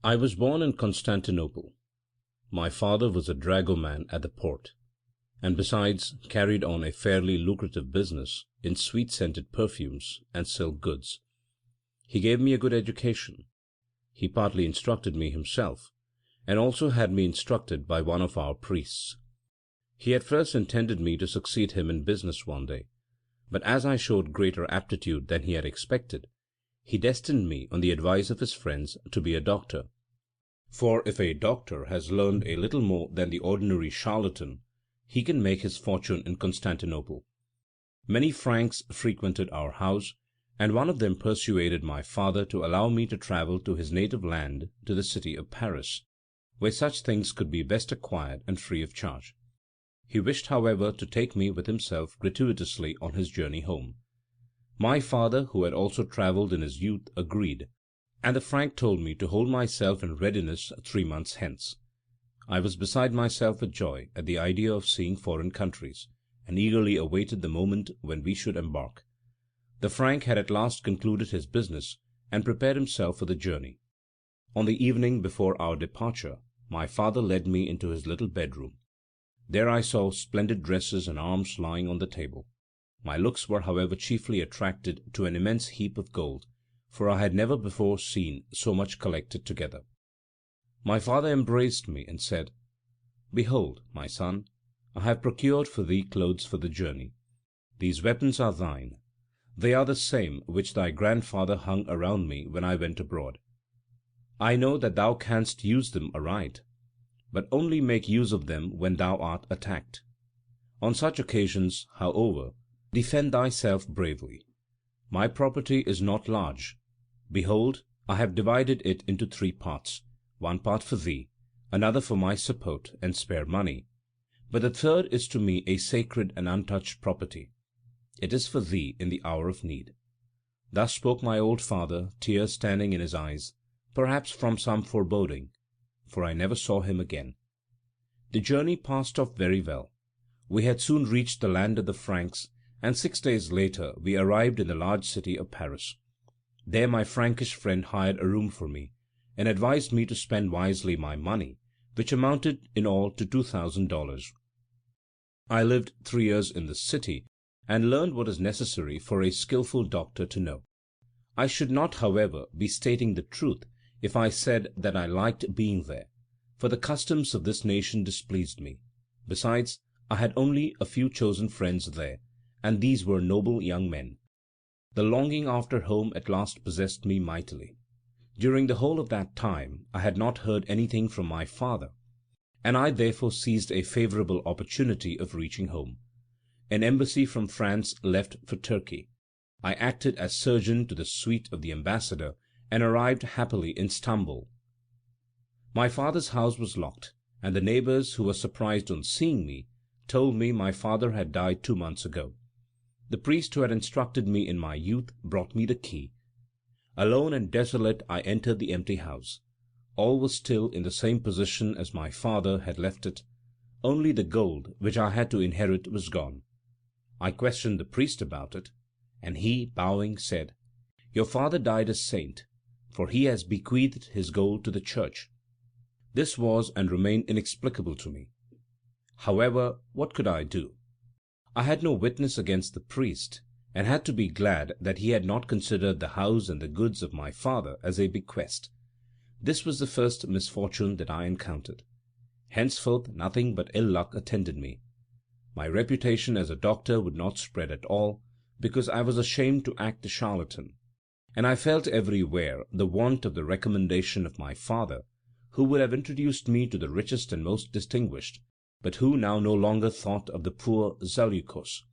I was born in Constantinople. My father was a dragoman at the port, and besides carried on a fairly lucrative business in sweet-scented perfumes and silk goods. He gave me a good education. He partly instructed me himself, and also had me instructed by one of our priests. He at first intended me to succeed him in business one day, but as I showed greater aptitude than he had expected, he destined me, on the advice of his friends, to be a doctor. For if a doctor has learned a little more than the ordinary charlatan, he can make his fortune in Constantinople. Many Franks frequented our house, and one of them persuaded my father to allow me to travel to his native land, to the city of Paris, where such things could be best acquired and free of charge. He wished, however, to take me with himself gratuitously on his journey home. My father, who had also travelled in his youth, agreed, and the Frank told me to hold myself in readiness 3 months hence. I was beside myself with joy at the idea of seeing foreign countries, and eagerly awaited the moment when we should embark. The Frank had at last concluded his business, and prepared himself for the journey. On the evening before our departure, my father led me into his little bedroom. There I saw splendid dresses and arms lying on the table. My looks were however chiefly attracted to an immense heap of gold, for I had never before seen so much collected together. My father embraced me and said, "Behold, my son, I have procured for thee clothes for the journey. These weapons are thine. They are the same which thy grandfather hung around me when I went abroad. I know that thou canst use them aright, but only make use of them when thou art attacked. On such occasions, however, defend thyself bravely. My property is not large. Behold, I have divided it into 3 parts, one part for thee, another for my support and spare money, but the third is to me a sacred and untouched property. It is for thee in the hour of need." Thus spoke my old father, tears standing in his eyes, perhaps from some foreboding, for I never saw him again. The journey passed off very well. We had soon reached the land of the Franks, and 6 days later we arrived in the large city of Paris. There my Frankish friend hired a room for me, and advised me to spend wisely my money, which amounted in all to $2,000. I lived 3 years in this city, and learned what is necessary for a skilful doctor to know. I should not, however, be stating the truth if I said that I liked being there, for the customs of this nation displeased me. Besides, I had only a few chosen friends there, and these were noble young men. The longing after home at last possessed me mightily. During the whole of that time I had not heard anything from my father, and I therefore seized a favorable opportunity of reaching home. An embassy from France left for Turkey. I acted as surgeon to the suite of the ambassador, and arrived happily in Stamboul. My father's house was locked, and the neighbors, who were surprised on seeing me, told me my father had died 2 months ago. The priest who had instructed me in my youth brought me the key. Alone and desolate I entered the empty house. All was still in the same position as my father had left it, only the gold which I had to inherit was gone. I questioned the priest about it, and he, bowing, said, "Your father died a saint, for he has bequeathed his gold to the church." This was and remained inexplicable to me. However, what could I do? I had no witness against the priest, and had to be glad that he had not considered the house and the goods of my father as a bequest. This was the first misfortune that I encountered. Henceforth nothing but ill luck attended me. My reputation as a doctor would not spread at all, because I was ashamed to act the charlatan, and I felt everywhere the want of the recommendation of my father, who would have introduced me to the richest and most distinguished, but who now no longer thought of the poor Zaleukos.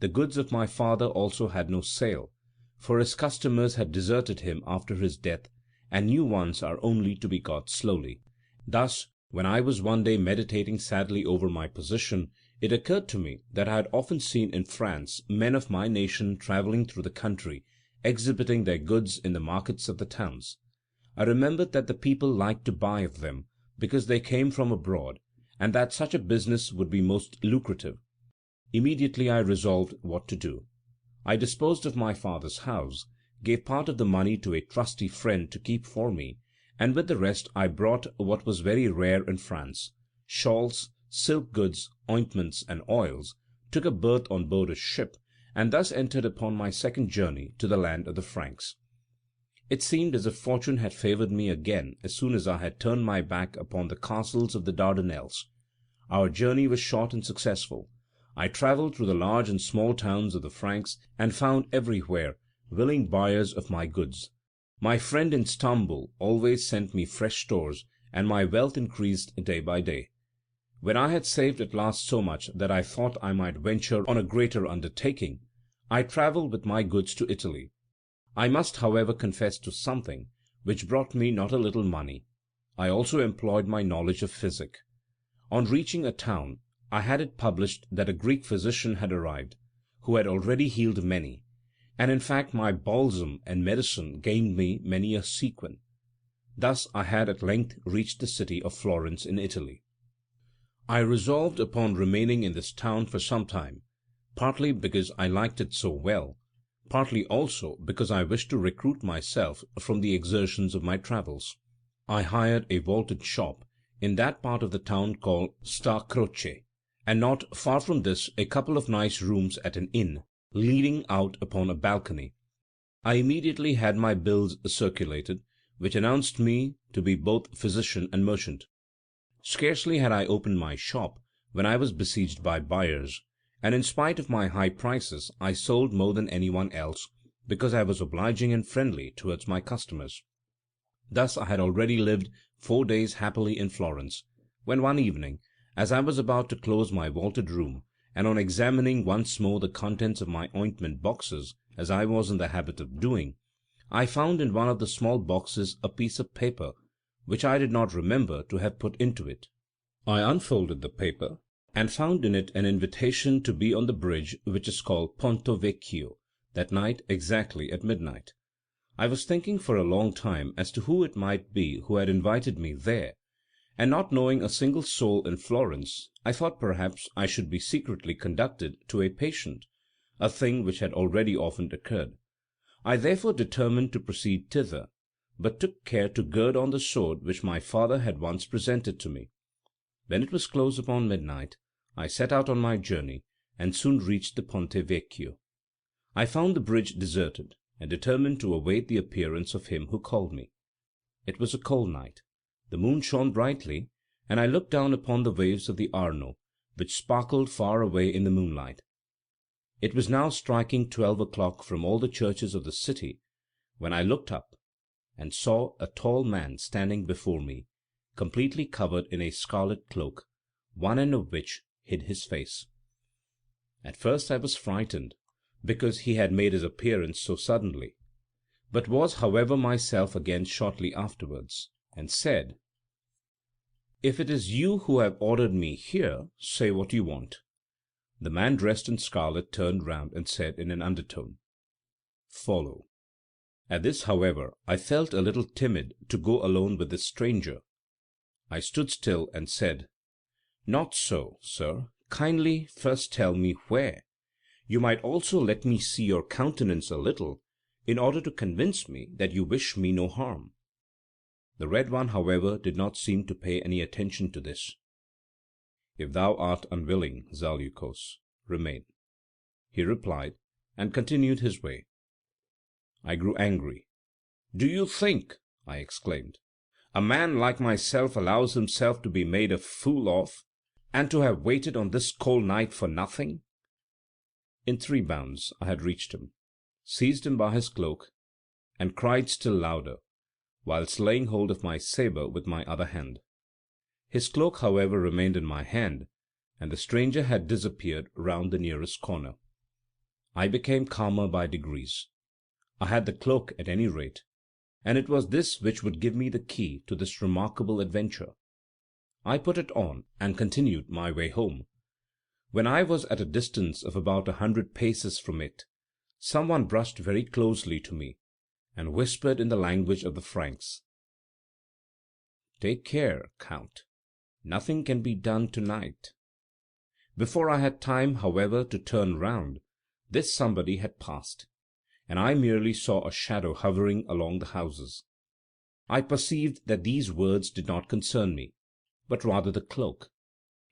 The goods of my father also had no sale, for his customers had deserted him after his death, and new ones are only to be got slowly. Thus, when I was one day meditating sadly over my position, it occurred to me that I had often seen in France men of my nation travelling through the country, exhibiting their goods in the markets of the towns. I remembered that the people liked to buy of them, because they came from abroad, and that such a business would be most lucrative. Immediately I resolved what to do. I disposed of my father's house, gave part of the money to a trusty friend to keep for me, and with the rest I brought what was very rare in France, shawls, silk goods, ointments, and oils, took a berth on board a ship, and thus entered upon my second journey to the land of the Franks. It seemed as if fortune had favored me again as soon as I had turned my back upon the castles of the Dardanelles. Our journey was short and successful. I travelled through the large and small towns of the Franks, and found everywhere willing buyers of my goods. My friend in Stamboul always sent me fresh stores, and my wealth increased day by day. When I had saved at last so much that I thought I might venture on a greater undertaking, I travelled with my goods to Italy. I must, however, confess to something which brought me not a little money. I also employed my knowledge of physic. On reaching a town, I had it published that a Greek physician had arrived, who had already healed many, and in fact my balsam and medicine gained me many a sequin. Thus I had at length reached the city of Florence in Italy. I resolved upon remaining in this town for some time, partly because I liked it so well, partly also because I wished to recruit myself from the exertions of my travels. I hired a vaulted shop in that part of the town called Sta Croce, and not far from this a couple of nice rooms at an inn, leading out upon a balcony. I immediately had my bills circulated, which announced me to be both physician and merchant. Scarcely had I opened my shop when I was besieged by buyers, and in spite of my high prices I sold more than any one else, because I was obliging and friendly towards my customers. Thus I had already lived 4 days happily in Florence, when one evening, as I was about to close my vaulted room, and on examining once more the contents of my ointment boxes, as I was in the habit of doing, I found in one of the small boxes a piece of paper which I did not remember to have put into it. I unfolded the paper, and found in it an invitation to be on the bridge which is called Ponto Vecchio that night exactly at midnight. I was thinking for a long time as to who it might be who had invited me there, and not knowing a single soul in Florence, I thought perhaps I should be secretly conducted to a patient, a thing which had already often occurred. I therefore determined to proceed thither, but took care to gird on the sword which my father had once presented to me. When it was close upon midnight, I set out on my journey, and soon reached the Ponte Vecchio. I found the bridge deserted, and determined to await the appearance of him who called me. It was a cold night. The moon shone brightly, and I looked down upon the waves of the Arno, which sparkled far away in the moonlight. It was now striking 12 o'clock from all the churches of the city, when I looked up, and saw a tall man standing before me, completely covered in a scarlet cloak, one end of which hid his face. At first I was frightened, because he had made his appearance so suddenly, but was however myself again shortly afterwards, and said, "If it is you who have ordered me here, say what you want." The man dressed in scarlet turned round and said in an undertone, "Follow." At this, however, I felt a little timid to go alone with this stranger. I stood still and said, "Not so, sir. Kindly first tell me where. You might also let me see your countenance a little, in order to convince me that you wish me no harm." The red one, however, did not seem to pay any attention to this. "If thou art unwilling, Zaleukos, remain," he replied, and continued his way. I grew angry. "Do you think," I exclaimed, "a man like myself allows himself to be made a fool of, and to have waited on this cold night for nothing?" In 3 bounds I had reached him, seized him by his cloak, and cried still louder, whilst laying hold of my sabre with my other hand. His cloak, however, remained in my hand, and the stranger had disappeared round the nearest corner. I became calmer by degrees. I had the cloak at any rate, and it was this which would give me the key to this remarkable adventure. I put it on, and continued my way home. When I was at a distance of about 100 paces from it, some one brushed very closely to me, and whispered in the language of the Franks, "Take care, Count, nothing can be done to-night." Before I had time, however, to turn round, this somebody had passed, and I merely saw a shadow hovering along the houses. I perceived that these words did not concern me, but rather the cloak,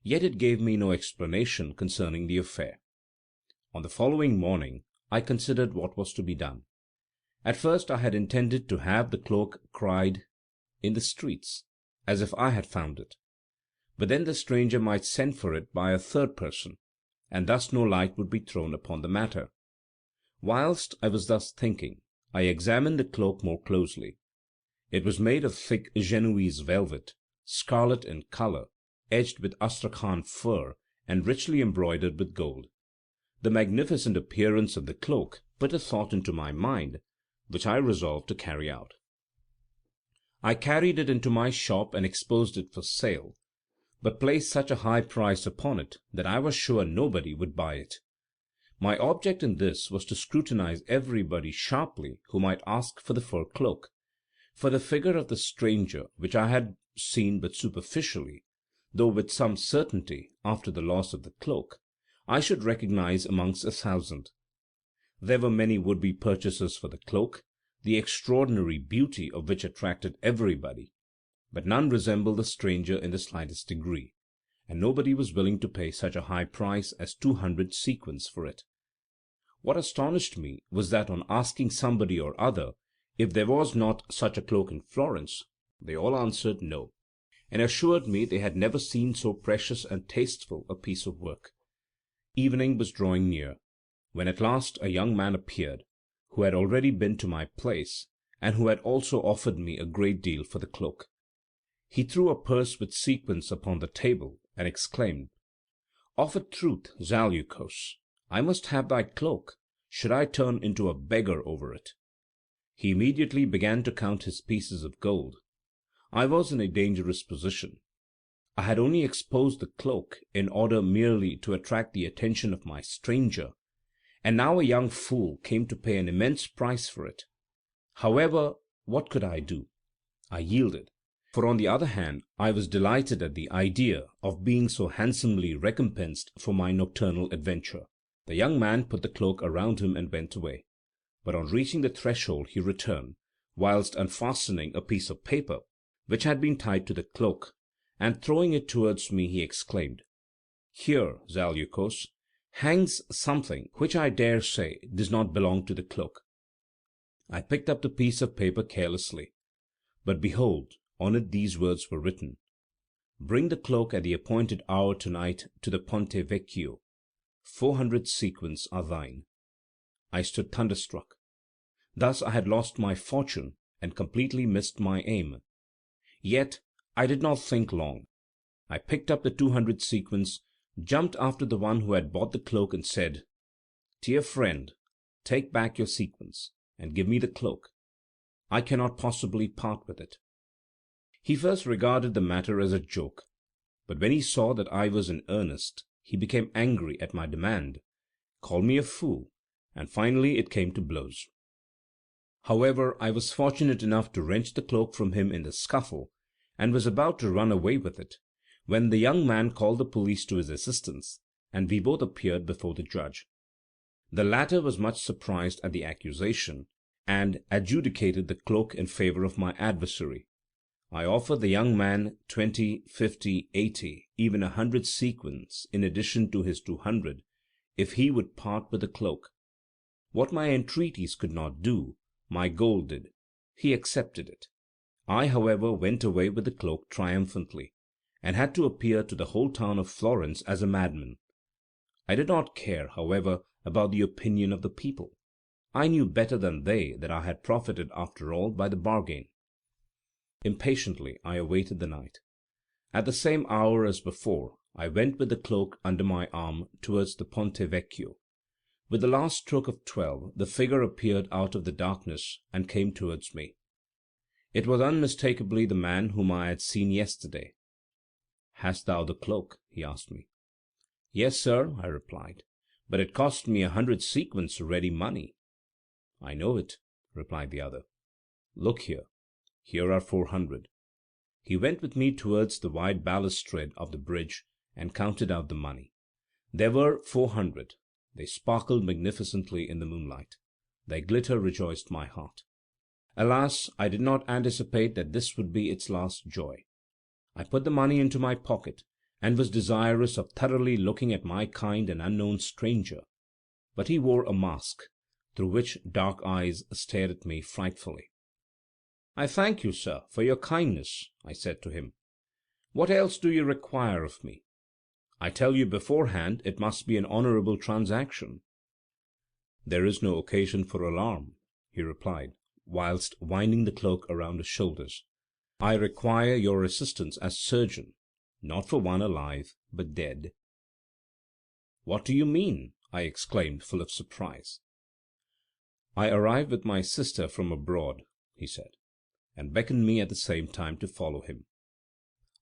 yet it gave me no explanation concerning the affair. On the following morning I considered what was to be done. At first I had intended to have the cloak cried in the streets, as if I had found it, but then the stranger might send for it by a third person, and thus no light would be thrown upon the matter. Whilst I was thus thinking, I examined the cloak more closely. It was made of thick Genoese velvet, scarlet in colour, edged with Astrakhan fur, and richly embroidered with gold. The magnificent appearance of the cloak put a thought into my mind, which I resolved to carry out. I carried it into my shop and exposed it for sale, but placed such a high price upon it that I was sure nobody would buy it. My object in this was to scrutinize everybody sharply who might ask for the fur cloak, for the figure of the stranger, which I had seen but superficially, though with some certainty after the loss of the cloak, I should recognize amongst 1,000. There were many would-be purchasers for the cloak, the extraordinary beauty of which attracted everybody, but none resembled the stranger in the slightest degree, and nobody was willing to pay such a high price as 200 sequins for it. What astonished me was that on asking somebody or other if there was not such a cloak in Florence, they all answered no, and assured me they had never seen so precious and tasteful a piece of work. Evening was drawing near, when at last a young man appeared, who had already been to my place, and who had also offered me a great deal for the cloak. He threw a purse with sequins upon the table, and exclaimed, "Of a truth, Zaleukos, I must have thy cloak, should I turn into a beggar over it." He immediately began to count his pieces of gold. I was in a dangerous position. I had only exposed the cloak in order merely to attract the attention of my stranger, and now a young fool came to pay an immense price for it. However, what could I do? I yielded, for on the other hand I was delighted at the idea of being so handsomely recompensed for my nocturnal adventure. The young man put the cloak around him and went away, but on reaching the threshold he returned, whilst unfastening a piece of paper which had been tied to the cloak, and throwing it towards me, he exclaimed, "Here, Zaleukos, hangs something which I dare say does not belong to the cloak." I picked up the piece of paper carelessly, but behold, on it these words were written: "Bring the cloak at the appointed hour to-night to the Ponte Vecchio. 400 sequins are thine." I stood thunderstruck. Thus I had lost my fortune and completely missed my aim. Yet I did not think long. I picked up the 200 sequins, jumped after the one who had bought the cloak, and said, "Dear friend, take back your sequins, and give me the cloak. I cannot possibly part with it." He first regarded the matter as a joke, but when he saw that I was in earnest, he became angry at my demand, called me a fool, and finally it came to blows. However, I was fortunate enough to wrench the cloak from him in the scuffle, and was about to run away with it, when the young man called the police to his assistance, and we both appeared before the judge. The latter was much surprised at the accusation, and adjudicated the cloak in favour of my adversary. I offered the young man 20, 50, 80, even 100 sequins in addition to his 200, if he would part with the cloak. What my entreaties could not do, my gold did. He accepted it. I, however, went away with the cloak triumphantly, and had to appear to the whole town of Florence as a madman. I did not care, however, about the opinion of the people. I knew better than they that I had profited after all by the bargain. Impatiently I awaited the night. At the same hour as before, I went with the cloak under my arm towards the Ponte Vecchio. With the last stroke of 12 the figure appeared out of the darkness and came towards me. It was unmistakably the man whom I had seen yesterday. "Hast thou the cloak?" he asked me. "Yes, sir," I replied, "but it cost me 100 sequins ready money." "I know it," replied the other. "Look here. Here are 400. He went with me towards the wide balustrade of the bridge, and counted out the money. There were 400. They sparkled magnificently in the moonlight. Their glitter rejoiced my heart. Alas, I did not anticipate that this would be its last joy. I put the money into my pocket, and was desirous of thoroughly looking at my kind and unknown stranger, but he wore a mask, through which dark eyes stared at me frightfully. "I thank you, sir, for your kindness," I said to him. "What else do you require of me? I tell you beforehand it must be an honourable transaction." "There is no occasion for alarm," he replied, whilst winding the cloak around his shoulders. "I require your assistance as surgeon, not for one alive, but dead." "What do you mean?" I exclaimed, full of surprise. "I arrived with my sister from abroad," he said, and beckoned me at the same time to follow him.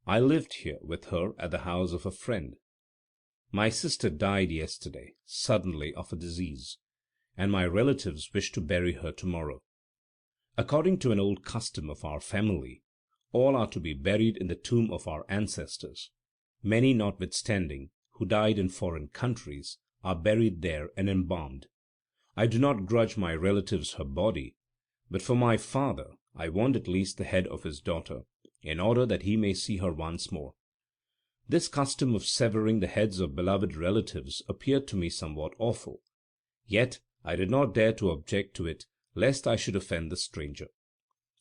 "I lived here with her at the house of a friend. My sister died yesterday, suddenly, of a disease, and my relatives wish to bury her tomorrow. According to an old custom of our family, all are to be buried in the tomb of our ancestors. Many, notwithstanding, who died in foreign countries, are buried there and embalmed. I do not grudge my relatives her body, but for my father I want at least the head of his daughter, in order that he may see her once more. This custom of severing the heads of beloved relatives appeared to me somewhat awful, yet I did not dare to object to it lest I should offend the stranger.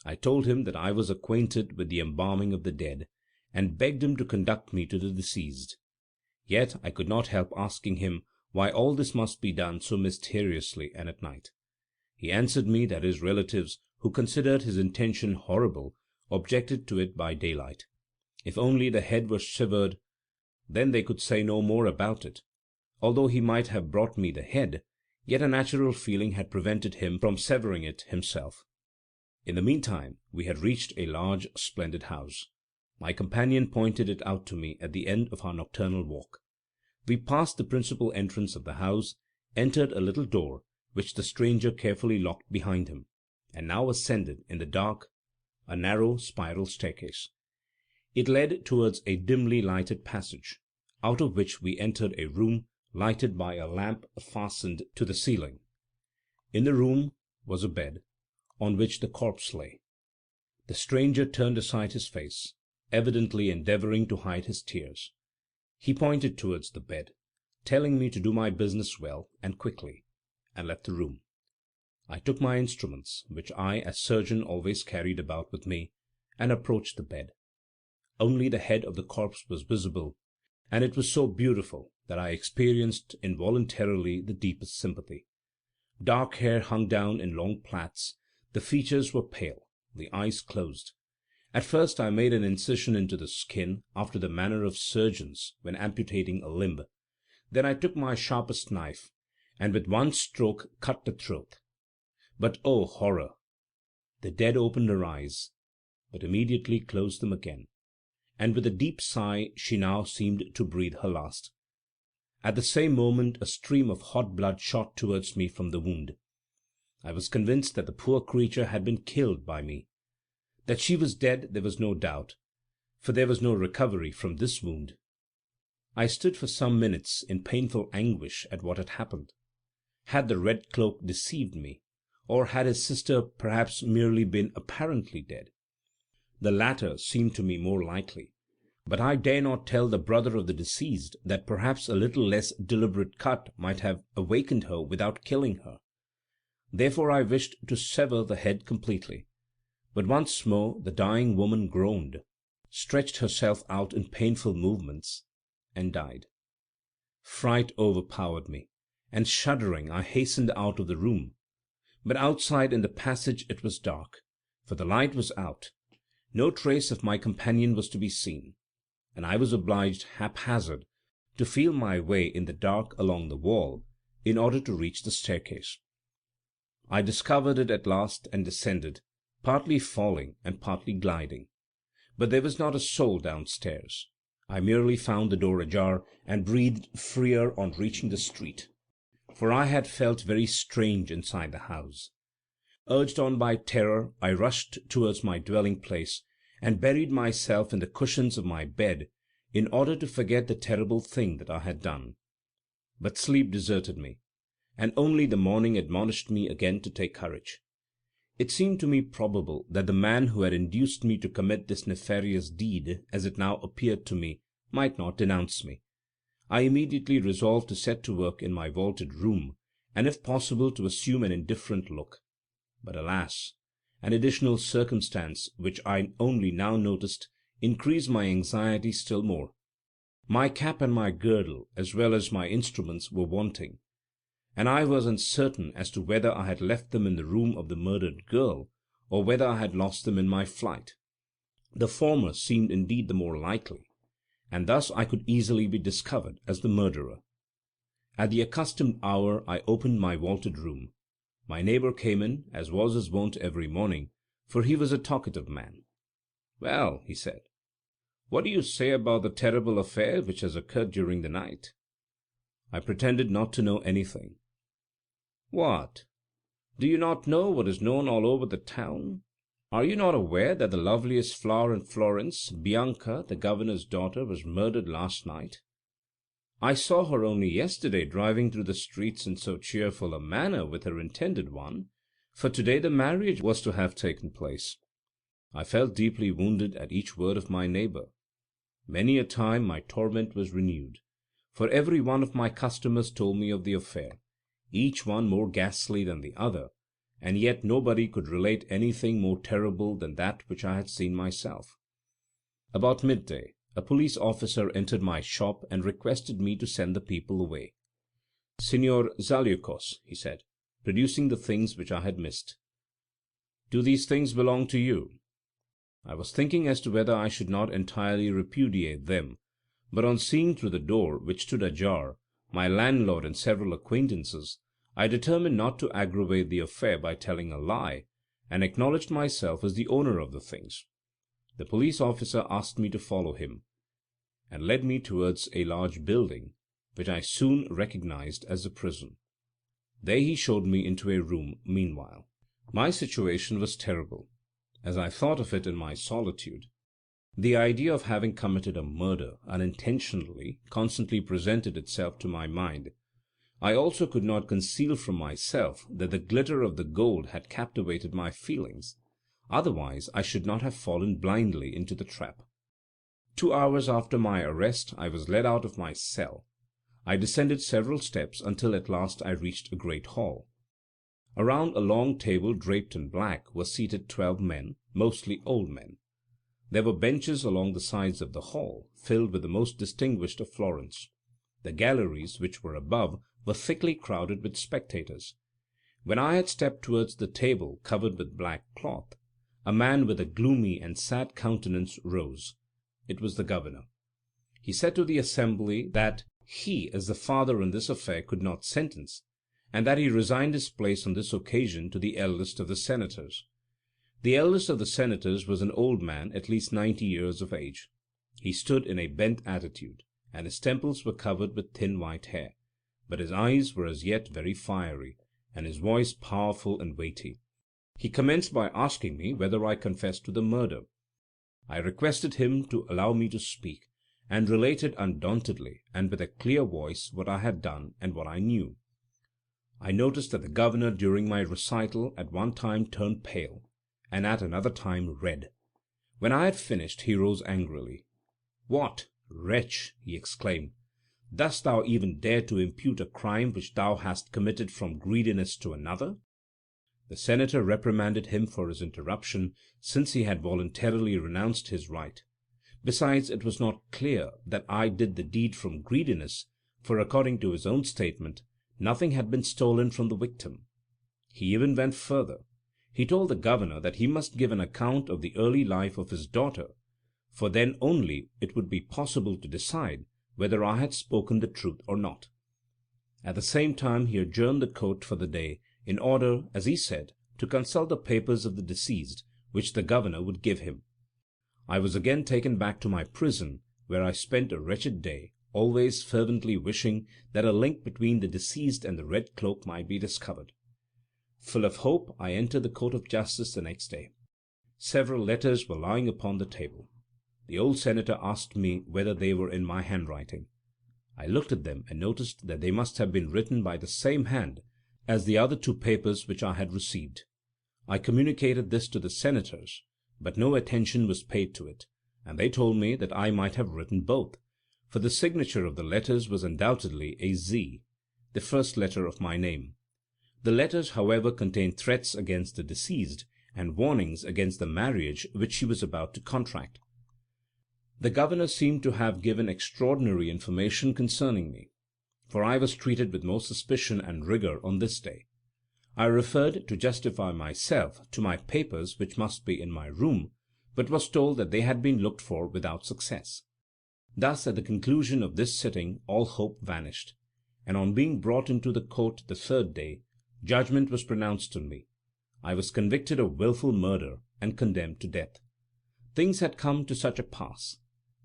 I told him that I was acquainted with the embalming of the dead, and begged him to conduct me to the deceased. Yet I could not help asking him why all this must be done so mysteriously and at night. He answered me that his relatives, who considered his intention horrible, objected to it by daylight. If only the head were severed, then they could say no more about it. Although he might have brought me the head, yet a natural feeling had prevented him from severing it himself. In the meantime we had reached a large, splendid house. My companion pointed it out to me at the end of our nocturnal walk. We passed the principal entrance of the house, entered a little door, which the stranger carefully locked behind him, and now ascended, in the dark, a narrow spiral staircase. It led towards a dimly lighted passage, out of which we entered a room lighted by a lamp fastened to the ceiling. In the room was a bed, on which the corpse lay. The stranger turned aside his face, evidently endeavouring to hide his tears. He pointed towards the bed, telling me to do my business well and quickly, and left the room. I took my instruments, which I as surgeon always carried about with me, and approached the bed. Only the head of the corpse was visible, and it was so beautiful that I experienced involuntarily the deepest sympathy. Dark hair hung down in long plaits, the features were pale, the eyes closed. At first I made an incision into the skin, after the manner of surgeons when amputating a limb. Then I took my sharpest knife, and with one stroke cut the throat. But oh, horror! The dead opened her eyes, but immediately closed them again, and with a deep sigh she now seemed to breathe her last. At the same moment a stream of hot blood shot towards me from the wound. I was convinced that the poor creature had been killed by me. That she was dead there was no doubt, for there was no recovery from this wound. I stood for some minutes in painful anguish at what had happened. Had the red cloak deceived me, or had his sister perhaps merely been apparently dead? The latter seemed to me more likely, but I dare not tell the brother of the deceased that perhaps a little less deliberate cut might have awakened her without killing her. Therefore I wished to sever the head completely. But once more the dying woman groaned, stretched herself out in painful movements, and died. Fright overpowered me, and shuddering I hastened out of the room. But outside in the passage it was dark, for the light was out. No trace of my companion was to be seen, and I was obliged haphazard to feel my way in the dark along the wall, in order to reach the staircase. I discovered it at last and descended, partly falling and partly gliding. But there was not a soul downstairs. I merely found the door ajar, and breathed freer on reaching the street, for I had felt very strange inside the house. Urged on by terror, I rushed towards my dwelling place, and buried myself in the cushions of my bed, in order to forget the terrible thing that I had done. But sleep deserted me, and only the morning admonished me again to take courage. It seemed to me probable that the man who had induced me to commit this nefarious deed, as it now appeared to me, might not denounce me. I immediately resolved to set to work in my vaulted room, and if possible to assume an indifferent look. But alas! an additional circumstance, which I only now noticed, increased my anxiety still more. My cap and my girdle, as well as my instruments, were wanting, and I was uncertain as to whether I had left them in the room of the murdered girl, or whether I had lost them in my flight. The former seemed indeed the more likely, and thus I could easily be discovered as the murderer. At the accustomed hour I opened my vaulted room. My neighbour came in, as was his wont every morning, for he was a talkative man. "Well," he said, "what do you say about the terrible affair which has occurred during the night?" I pretended not to know anything. "What? Do you not know what is known all over the town? Are you not aware that the loveliest flower in Florence, Bianca, the governor's daughter, was murdered last night? I saw her only yesterday driving through the streets in so cheerful a manner with her intended one, for today the marriage was to have taken place." I felt deeply wounded at each word of my neighbour. Many a time my torment was renewed, for every one of my customers told me of the affair, each one more ghastly than the other, and yet nobody could relate anything more terrible than that which I had seen myself. About midday a police officer entered my shop and requested me to send the people away. "Signor Zaleukos," he said, producing the things which I had missed, "do these things belong to you?" I was thinking as to whether I should not entirely repudiate them, but on seeing through the door, which stood ajar, my landlord and several acquaintances, I determined not to aggravate the affair by telling a lie, and acknowledged myself as the owner of the things. The police officer asked me to follow him, and led me towards a large building, which I soon recognized as the prison. There he showed me into a room. Meanwhile, my situation was terrible. As I thought of it in my solitude, the idea of having committed a murder unintentionally constantly presented itself to my mind. I also could not conceal from myself that the glitter of the gold had captivated my feelings, otherwise I should not have fallen blindly into the trap. 2 hours after my arrest I was led out of my cell. I descended several steps until at last I reached a great hall. Around a long table draped in black were seated 12 men, mostly old men. There were benches along the sides of the hall, filled with the most distinguished of Florence. The galleries, which were above, were thickly crowded with spectators. When I had stepped towards the table covered with black cloth, a man with a gloomy and sad countenance rose. It was the governor. He said to the assembly that he, as the father in this affair, could not sentence, and that he resigned his place on this occasion to the eldest of the senators. The eldest of the senators was an old man, at least 90 years of age. He stood in a bent attitude, and his temples were covered with thin white hair, but his eyes were as yet very fiery, and his voice powerful and weighty. He commenced by asking me whether I confessed to the murder. I requested him to allow me to speak, and related undauntedly and with a clear voice what I had done and what I knew. I noticed that the governor during my recital at one time turned pale, and at another time red. When I had finished he rose angrily. "What, wretch!" he exclaimed, "dost thou even dare to impute a crime which thou hast committed from greediness to another?" The senator reprimanded him for his interruption, since he had voluntarily renounced his right. Besides, it was not clear that I did the deed from greediness, for according to his own statement, nothing had been stolen from the victim. He even went further. He told the governor that he must give an account of the early life of his daughter, for then only it would be possible to decide whether I had spoken the truth or not. At the same time he adjourned the court for the day, in order, as he said, to consult the papers of the deceased, which the governor would give him. I was again taken back to my prison, where I spent a wretched day, always fervently wishing that a link between the deceased and the red cloak might be discovered. Full of hope, I entered the court of justice the next day. Several letters were lying upon the table. The old senator asked me whether they were in my handwriting. I looked at them and noticed that they must have been written by the same hand as the other 2 papers which I had received. I communicated this to the senators, but no attention was paid to it, and they told me that I might have written both, for the signature of the letters was undoubtedly a Z, the first letter of my name. The letters, however, contained threats against the deceased, and warnings against the marriage which she was about to contract. The governor seemed to have given extraordinary information concerning me, for I was treated with more suspicion and rigour on this day. I referred, to justify myself, to my papers which must be in my room, but was told that they had been looked for without success. Thus at the conclusion of this sitting all hope vanished, and on being brought into the court the third day, judgment was pronounced on me. I was convicted of wilful murder, and condemned to death. Things had come to such a pass.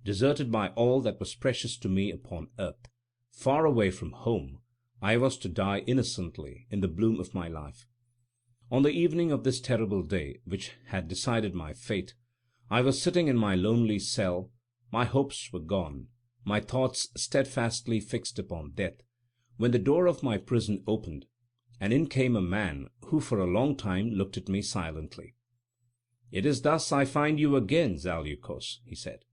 Deserted by all that was precious to me upon earth, far away from home, I was to die innocently in the bloom of my life. On the evening of this terrible day which had decided my fate, I was sitting in my lonely cell. My hopes were gone, my thoughts steadfastly fixed upon death, when the door of my prison opened, and in came a man who for a long time looked at me silently. "It is thus I find you again, Zaleukos," he said.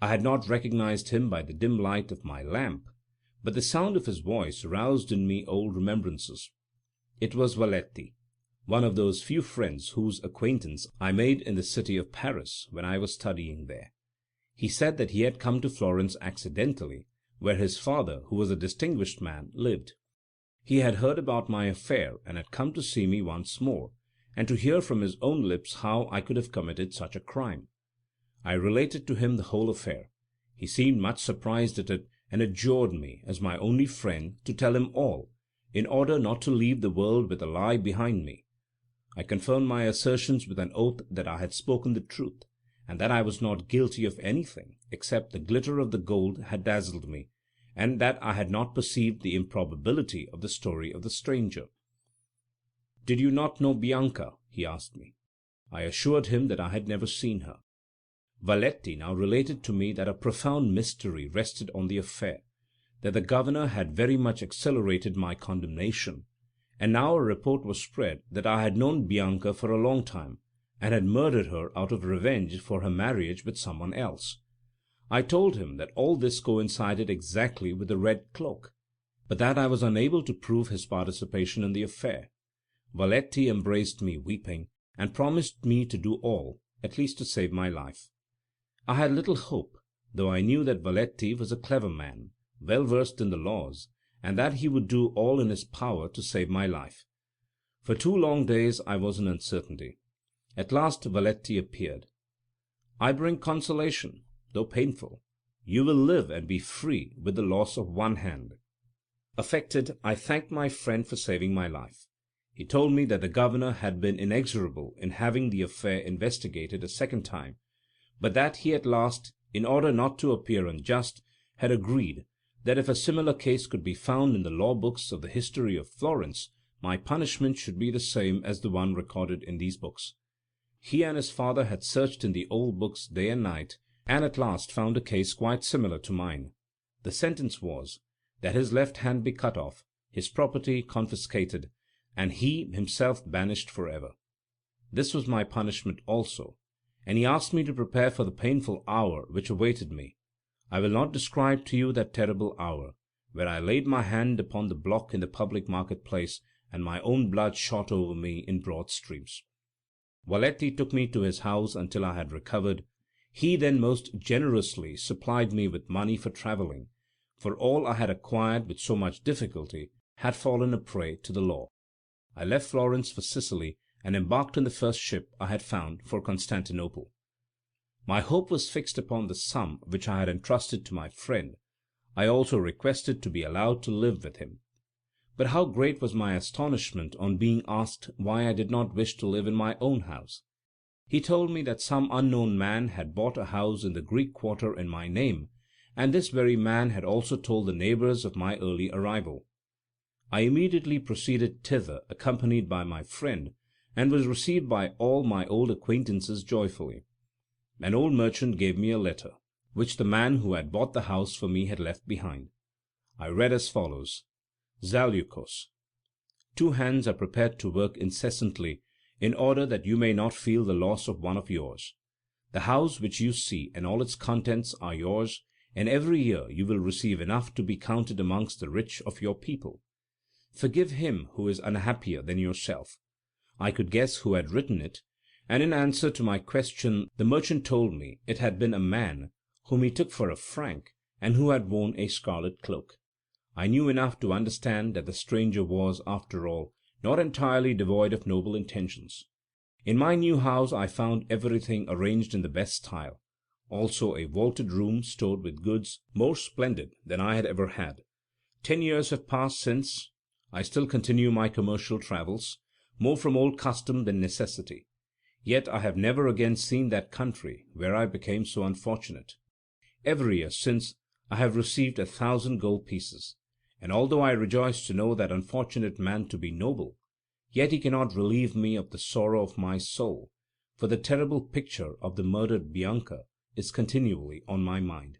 I had not recognized him by the dim light of my lamp, but the sound of his voice roused in me old remembrances. It was Valetti, one of those few friends whose acquaintance I made in the city of Paris when I was studying there. He said that he had come to Florence accidentally, where his father, who was a distinguished man, lived. He had heard about my affair, and had come to see me once more, and to hear from his own lips how I could have committed such a crime. I related to him the whole affair. He seemed much surprised at it, and adjured me, as my only friend, to tell him all, in order not to leave the world with a lie behind me. I confirmed my assertions with an oath that I had spoken the truth, and that I was not guilty of anything, except the glitter of the gold had dazzled me, and that I had not perceived the improbability of the story of the stranger. "Did you not know Bianca?" he asked me. I assured him that I had never seen her. Valetti now related to me that a profound mystery rested on the affair, that the governor had very much accelerated my condemnation, and now a report was spread that I had known Bianca for a long time, and had murdered her out of revenge for her marriage with someone else. I told him that all this coincided exactly with the red cloak, but that I was unable to prove his participation in the affair. Valetti embraced me weeping, and promised me to do all, at least to save my life. I had little hope, though I knew that Valetti was a clever man, well versed in the laws, and that he would do all in his power to save my life. For 2 long days I was in uncertainty. At last Valetti appeared. "I bring consolation, though painful. You will live and be free with the loss of one hand." Affected, I thanked my friend for saving my life. He told me that the governor had been inexorable in having the affair investigated a second time, but that he at last, in order not to appear unjust, had agreed that if a similar case could be found in the law books of the history of Florence, my punishment should be the same as the one recorded in these books. He and his father had searched in the old books day and night, and at last found a case quite similar to mine. The sentence was, that his left hand be cut off, his property confiscated, and he himself banished for ever. This was my punishment also, and he asked me to prepare for the painful hour which awaited me. I will not describe to you that terrible hour, where I laid my hand upon the block in the public market-place, and my own blood shot over me in broad streams. Valetti took me to his house until I had recovered. He then most generously supplied me with money for travelling, for all I had acquired with so much difficulty had fallen a prey to the law. I left Florence for Sicily, and embarked in the first ship I had found for Constantinople. My hope was fixed upon the sum which I had entrusted to my friend. I also requested to be allowed to live with him. But how great was my astonishment on being asked why I did not wish to live in my own house. He told me that some unknown man had bought a house in the Greek quarter in my name, and this very man had also told the neighbours of my early arrival. I immediately proceeded thither, accompanied by my friend, and was received by all my old acquaintances joyfully. An old merchant gave me a letter, which the man who had bought the house for me had left behind. I read as follows: Zaleukos, 2 hands are prepared to work incessantly in order that you may not feel the loss of one of yours. The house which you see and all its contents are yours, and every year you will receive enough to be counted amongst the rich of your people. Forgive him who is unhappier than yourself." I could guess who had written it, and in answer to my question the merchant told me it had been a man whom he took for a Frank, and who had worn a scarlet cloak. I knew enough to understand that the stranger was, after all, not entirely devoid of noble intentions. In my new house I found everything arranged in the best style, also a vaulted room stored with goods more splendid than I had ever had. 10 years have passed since. I still continue my commercial travels, more from old custom than necessity. Yet I have never again seen that country where I became so unfortunate. Every year since I have received 1,000 gold pieces, and although I rejoice to know that unfortunate man to be noble, yet he cannot relieve me of the sorrow of my soul, for the terrible picture of the murdered Bianca is continually on my mind.